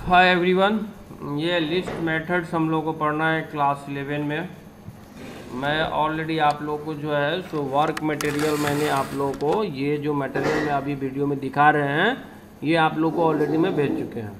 Hi everyone, ये list methods हम लोग को पढ़ना है क्लास 11 में। मैं ऑलरेडी आप लोग को जो है सो वर्क मटेरियल मैंने आप लोग को ये जो मटेरियल में अभी वीडियो में दिखा रहे हैं ये आप लोग को ऑलरेडी में भेज चुके हैं।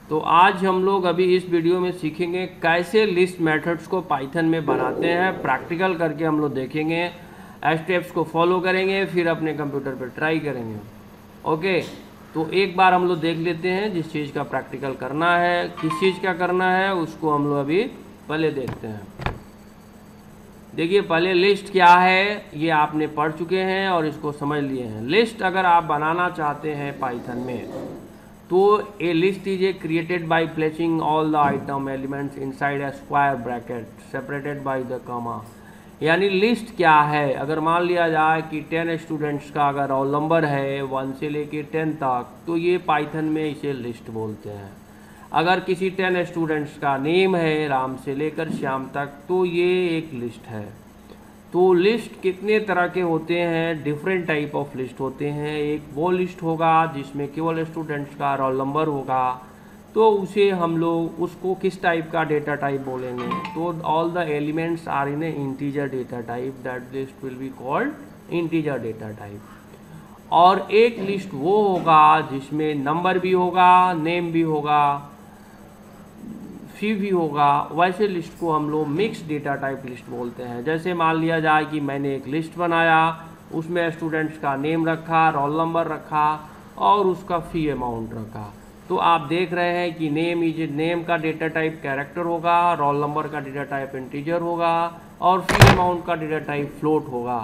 तो आज हम लोग अभी इस वीडियो में सीखेंगे कैसे लिस्ट मेथड्स को पाइथन में बनाते हैं। प्रैक्टिकल करके हम लोग देखेंगे, स्टेप्स को फॉलो करेंगे, फिर अपने कंप्यूटर पर ट्राई करेंगे। ओके, तो एक बार हम लोग देख लेते हैं जिस चीज़ का प्रैक्टिकल करना है, किस चीज़ का करना है उसको हम लोग अभी पहले देखते हैं। देखिए, पहले लिस्ट क्या है ये आपने पढ़ चुके हैं और इसको समझ लिए हैं। लिस्ट अगर आप बनाना चाहते हैं पाइथन में तो a list is a created by placing all the item elements inside a square bracket separated by the comma. यानी लिस्ट क्या है, अगर मान लिया जाए कि 10 स्टूडेंट्स का अगर रोल नंबर है 1 से लेके 10 तक तो ये पाइथन में इसे लिस्ट बोलते हैं। अगर किसी 10 स्टूडेंट्स का नेम है राम से लेकर श्याम तक तो ये एक लिस्ट है। तो लिस्ट कितने तरह के होते हैं, डिफरेंट टाइप ऑफ लिस्ट होते हैं। एक वो लिस्ट होगा जिसमें केवल स्टूडेंट्स का रोल नंबर होगा, तो उसे हम लोग उसको किस टाइप का डेटा टाइप बोलेंगे, तो all the elements are in a integer data type, that list will be called integer data type. और एक लिस्ट वो होगा जिसमें नंबर भी होगा, नेम भी होगा, फी भी होगा। वैसे लिस्ट को हम लोग मिक्स डेटा टाइप लिस्ट बोलते हैं। जैसे मान लिया जाए कि मैंने एक लिस्ट बनाया, उसमें स्टूडेंट्स का नेम रखा, रोल नंबर रखा और उसका फ़ी अमाउंट रखा। तो आप देख रहे हैं कि नेम का डेटा टाइप कैरेक्टर होगा, रोल नंबर का डेटा टाइप इंटीजर होगा और फी अमाउंट का डेटा टाइप फ्लोट होगा।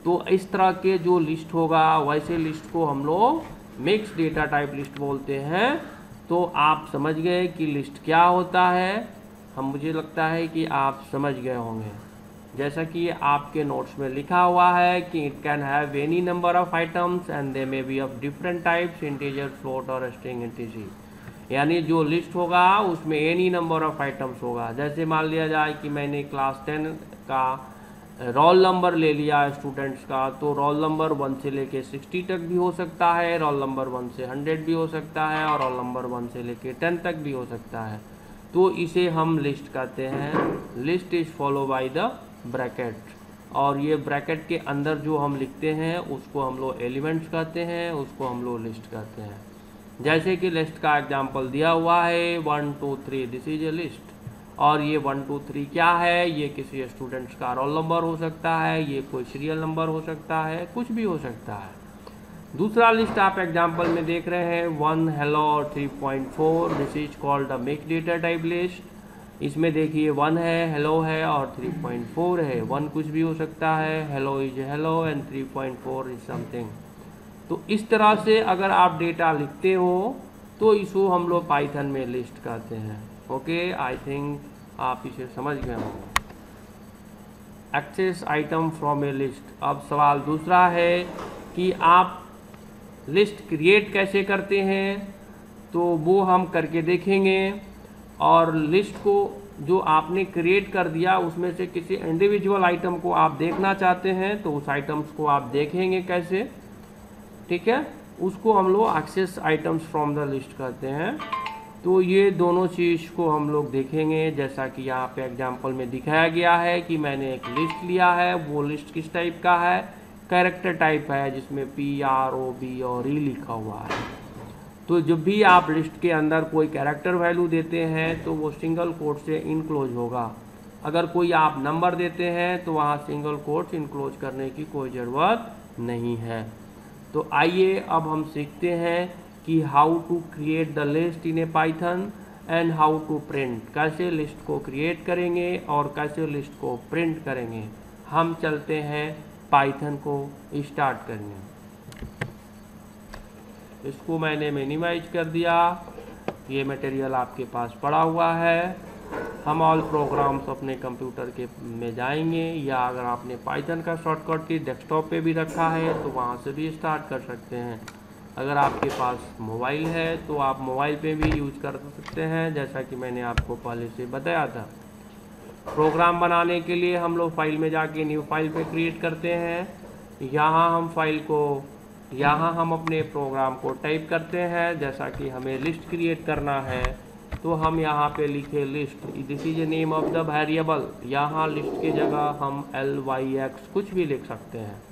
तो इस तरह के जो लिस्ट होगा वैसे लिस्ट को हम लोग मिक्स डेटा टाइप लिस्ट बोलते हैं। तो आप समझ गए कि लिस्ट क्या होता है। मुझे लगता है कि आप समझ गए होंगे। जैसा कि आपके नोट्स में लिखा हुआ है कि it can have any number of items and they may be of different types, integer, float और स्ट्रिंग etc। यानी जो लिस्ट होगा उसमें एनी नंबर ऑफ आइटम्स होगा। जैसे मान लिया जाए कि मैंने क्लास 10 का रोल नंबर ले लिया स्टूडेंट्स का, तो रोल नंबर 1 से लेके 60 तक भी हो सकता है, रोल नंबर 1 से 100 भी हो सकता है और रोल नंबर 1 से लेके 10 तक भी हो सकता है। तो इसे हम लिस्ट कहते हैं। List is follow by the bracket, और ये ब्रैकेट के अंदर जो हम लिखते हैं उसको हम लोग एलिमेंट्स कहते हैं, उसको हम लोग लिस्ट कहते हैं। जैसे कि लिस्ट का एग्जांपल दिया हुआ है 1 2 3, दिस इज ए लिस्ट। और ये 1 2 3 क्या है, ये किसी स्टूडेंट्स का रोल नंबर हो सकता है, ये कोई सीरियल नंबर हो सकता है, कुछ भी हो सकता है। दूसरा लिस्ट आप एग्जांपल में देख रहे हैं 1 हेलो और 3.4, this is called the mix data type list. इसमें देखिए 1 है, हेलो है और 3.4 है। 1 कुछ भी हो सकता है, hello is hello and 3.4 is something. तो इस तरह से अगर आप डेटा लिखते हो तो इसको हम लोग पाइथन में लिस्ट कहते हैं। ओके, आई थिंक आप इसे समझ गए होंगे। Access item from a list. अब सवाल दूसरा है कि आप लिस्ट क्रिएट कैसे करते हैं, तो वो हम करके देखेंगे। और लिस्ट को जो आपने क्रिएट कर दिया उसमें से किसी इंडिविजुअल आइटम को आप देखना चाहते हैं तो उस आइटम्स को आप देखेंगे कैसे, ठीक है। उसको हम लोग access items from the list कहते हैं। तो ये दोनों चीज़ को हम लोग देखेंगे। जैसा कि यहाँ पे एग्जांपल में दिखाया गया है कि मैंने एक लिस्ट लिया है, वो लिस्ट किस टाइप का है, कैरेक्टर टाइप है जिसमें PROB और E लिखा हुआ है। तो जब भी आप लिस्ट के अंदर कोई कैरेक्टर वैल्यू देते हैं तो वो सिंगल कोट से इनक्लोज होगा। अगर कोई आप नंबर देते हैं तो वहाँ सिंगल कोट्स इनक्लोज करने की कोई ज़रूरत नहीं है। तो आइए अब हम सीखते हैं कि how to create the list in a Python and how to print. कैसे लिस्ट को क्रिएट करेंगे और कैसे लिस्ट को प्रिंट करेंगे। हम चलते हैं पाइथन को स्टार्ट करने। इसको मैंने मिनिमाइज कर दिया। ये मटेरियल आपके पास पड़ा हुआ है। हम ऑल प्रोग्राम्स अपने कंप्यूटर के में जाएंगे, या अगर आपने पाइथन का शॉर्टकट की डेस्कटॉप पे भी रखा है तो वहाँ से भी स्टार्ट कर सकते हैं। अगर आपके पास मोबाइल है तो आप मोबाइल पे भी यूज कर सकते हैं, जैसा कि मैंने आपको पहले से बताया था। प्रोग्राम बनाने के लिए हम लोग फाइल में जाके न्यू फाइल पे क्रिएट करते हैं। यहाँ हम फाइल को यहाँ हम अपने प्रोग्राम को टाइप करते हैं। जैसा कि हमें लिस्ट क्रिएट करना है तो हम यहाँ पे लिखे list, this is a name of the variable. यहाँ लिस्ट की जगह हम LYX कुछ भी लिख सकते हैं।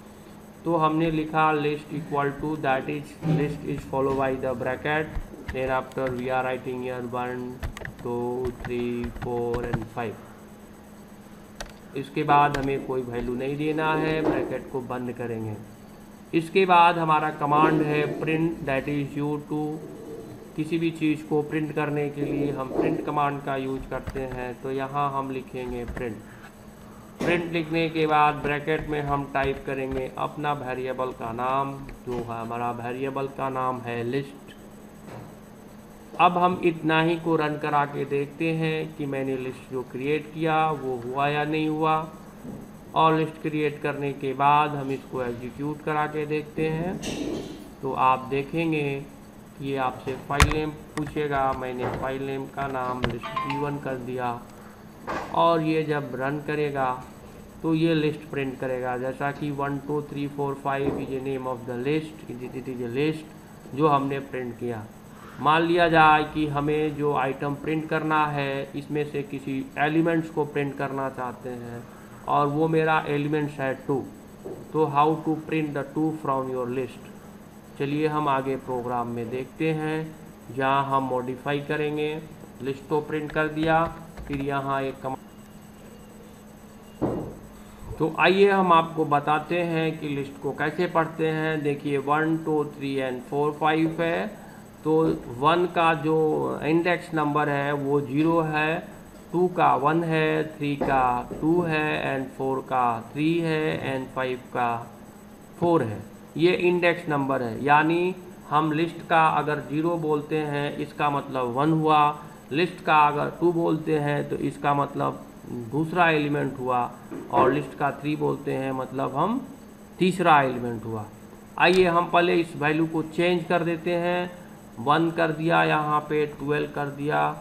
तो हमने लिखा list equal to that is list is follow by the bracket, then after we are writing year 1 2 3 4 and 5। इसके बाद हमें कोई वैल्यू नहीं देना है, ब्रैकेट को बंद करेंगे। इसके बाद हमारा कमांड है print, that is you to. किसी भी चीज़ को प्रिंट करने के लिए हम प्रिंट कमांड का यूज करते हैं। तो यहाँ हम लिखेंगे प्रिंट। प्रिंट लिखने के बाद ब्रैकेट में हम टाइप करेंगे अपना वेरिएबल का नाम, जो है हमारा वेरिएबल का नाम है लिस्ट। अब हम इतना ही को रन करा के देखते हैं कि मैंने लिस्ट जो क्रिएट किया वो हुआ या नहीं हुआ। और लिस्ट क्रिएट करने के बाद हम इसको एग्जीक्यूट करा के देखते हैं। तो आप देखेंगे कि ये आपसे फाइल नेम पूछेगा। मैंने फाइल नेम का नाम list1 कर दिया और ये जब रन करेगा तो ये लिस्ट प्रिंट करेगा। जैसा कि 1 2 3 4 5 is a name of the list, it is a list जो हमने प्रिंट किया। मान लिया जाए कि हमें जो आइटम प्रिंट करना है इसमें से किसी एलिमेंट्स को प्रिंट करना चाहते हैं और वो मेरा एलिमेंट्स है 2। तो how to print the 2 from your list. चलिए हम आगे प्रोग्राम में देखते हैं, जहाँ हम मॉडिफाई करेंगे। लिस्ट को प्रिंट कर दिया, फिर यहाँ एक कमांड। तो आइए हम आपको बताते हैं कि लिस्ट को कैसे पढ़ते हैं। देखिए 1 2 3 एंड 4 5 है। तो 1 का जो इंडेक्स नंबर है वो 0 है, 2 का 1 है, 3 का 2 है एंड 4 का 3 है एंड 5 का 4 है। ये इंडेक्स नंबर है, यानी हम लिस्ट का अगर 0 बोलते हैं इसका मतलब 1 हुआ, लिस्ट का अगर 2 बोलते हैं तो इसका मतलब दूसरा एलिमेंट हुआ, और लिस्ट का 3 बोलते हैं मतलब हम तीसरा एलिमेंट हुआ। आइए हम पहले इस वैल्यू को चेंज कर देते हैं। 1 कर दिया, यहाँ पे 12 कर दिया,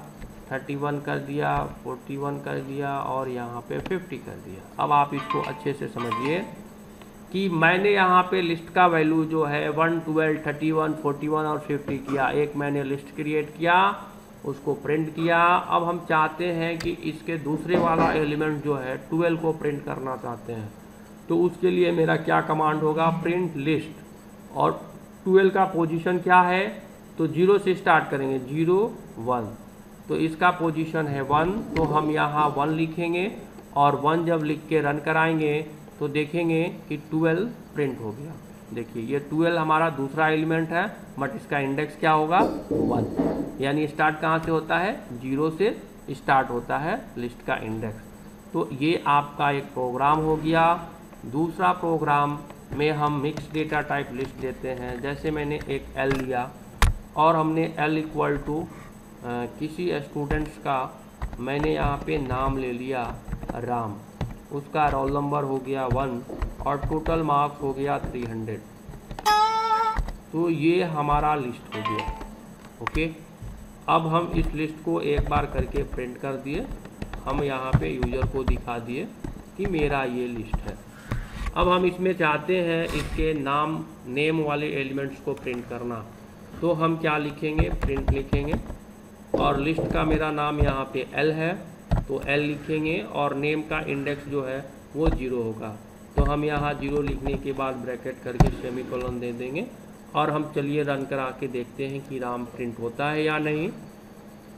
31 कर दिया, 41 कर दिया और यहाँ पे 50 कर दिया। अब आप इसको अच्छे से समझिए कि मैंने यहाँ पे लिस्ट का वैल्यू जो है 1 12 31 41 और 50 किया। एक मैंने लिस्ट क्रिएट किया, उसको प्रिंट किया। अब हम चाहते हैं कि इसके दूसरे वाला एलिमेंट जो है 12 को प्रिंट करना चाहते हैं। तो उसके लिए मेरा क्या कमांड होगा, प्रिंट लिस्ट। और 12 का पोजीशन क्या है, तो 0 से स्टार्ट करेंगे, 0 1। तो इसका पोजीशन है 1, तो हम यहाँ 1 लिखेंगे और 1 जब लिख के रन कराएंगे तो देखेंगे कि 12 प्रिंट हो गया। देखिए ये 12 हमारा दूसरा एलिमेंट है, बट इसका इंडेक्स क्या होगा, 1। यानी स्टार्ट कहाँ से होता है, 0 से स्टार्ट होता है लिस्ट का इंडेक्स। तो ये आपका एक प्रोग्राम हो गया। दूसरा प्रोग्राम में हम मिक्स डेटा टाइप लिस्ट देते हैं। जैसे मैंने एक L लिया और हमने L इक्वल टू किसी स्टूडेंट्स का मैंने यहाँ पे नाम ले लिया राम, उसका रोल नंबर हो गया 1 और टोटल मार्क्स हो गया 300। तो ये हमारा लिस्ट हो गया। ओके, अब हम इस लिस्ट को एक बार करके प्रिंट कर दिए। हम यहाँ पे यूज़र को दिखा दिए कि मेरा ये लिस्ट है। अब हम इसमें चाहते हैं इसके नेम वाले एलिमेंट्स को प्रिंट करना। तो हम क्या लिखेंगे, प्रिंट लिखेंगे और लिस्ट का मेरा नाम यहाँ पे L है तो L लिखेंगे और नेम का इंडेक्स जो है वो 0 होगा। तो हम यहाँ 0 लिखने के बाद ब्रैकेट करके सेमीकोलन दे देंगे और हम चलिए रन करा के देखते हैं कि राम प्रिंट होता है या नहीं।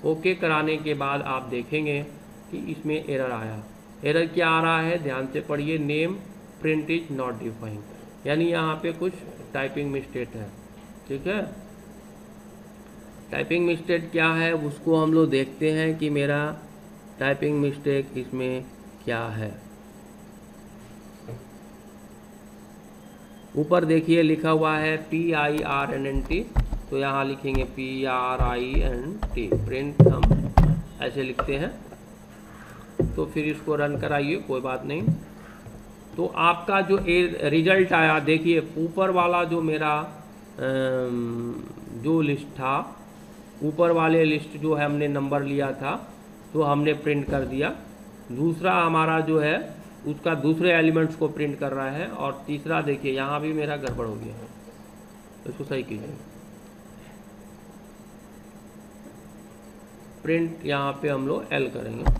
ओके कराने के बाद आप देखेंगे कि इसमें एरर आया। एरर क्या आ रहा है, ध्यान से पढ़िए, name print is not defined, यानी यहाँ पे कुछ टाइपिंग मिस्टेक है। ठीक है, टाइपिंग मिस्टेक क्या है उसको हम लोग देखते हैं कि मेरा टाइपिंग मिस्टेक इसमें क्या है। ऊपर देखिए लिखा हुआ है PIRNT, तो यहाँ लिखेंगे PRINT, प्रिंट हम ऐसे लिखते हैं। तो फिर इसको रन कराइए, कोई बात नहीं। तो आपका जो रिजल्ट आया, देखिए ऊपर वाला जो मेरा जो लिस्ट था, ऊपर वाले लिस्ट जो है हमने नंबर लिया था तो हमने प्रिंट कर दिया। दूसरा हमारा जो है उसका दूसरे एलिमेंट्स को प्रिंट कर रहा है और तीसरा देखिए यहाँ भी मेरा गड़बड़ हो गया है। इसको सही कीजिए। प्रिंट यहाँ पे हम लोग एल करेंगे।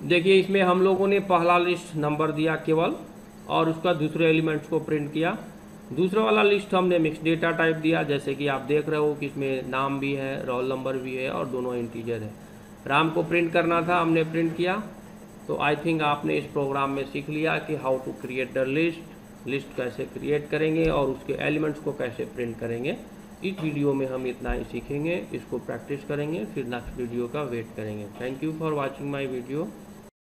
देखिए इसमें हम लोगों ने पहला लिस्ट नंबर दिया केवल और उसका दूसरे एलिमेंट्स को प्रिंट किया। दूसरा वाला लिस्ट हमने मिक्स डेटा टाइप दिया, जैसे कि आप देख रहे हो कि इसमें नाम भी है, रोल नंबर भी है और दोनों इंटीजर है। राम को प्रिंट करना था, हमने प्रिंट किया। तो आई थिंक आपने इस प्रोग्राम में सीख लिया कि how to create the list कैसे क्रिएट करेंगे और उसके एलिमेंट्स को कैसे प्रिंट करेंगे। इस वीडियो में हम इतना ही सीखेंगे, इसको प्रैक्टिस करेंगे, फिर नेक्स्ट वीडियो का वेट करेंगे। Thank you for watching my video.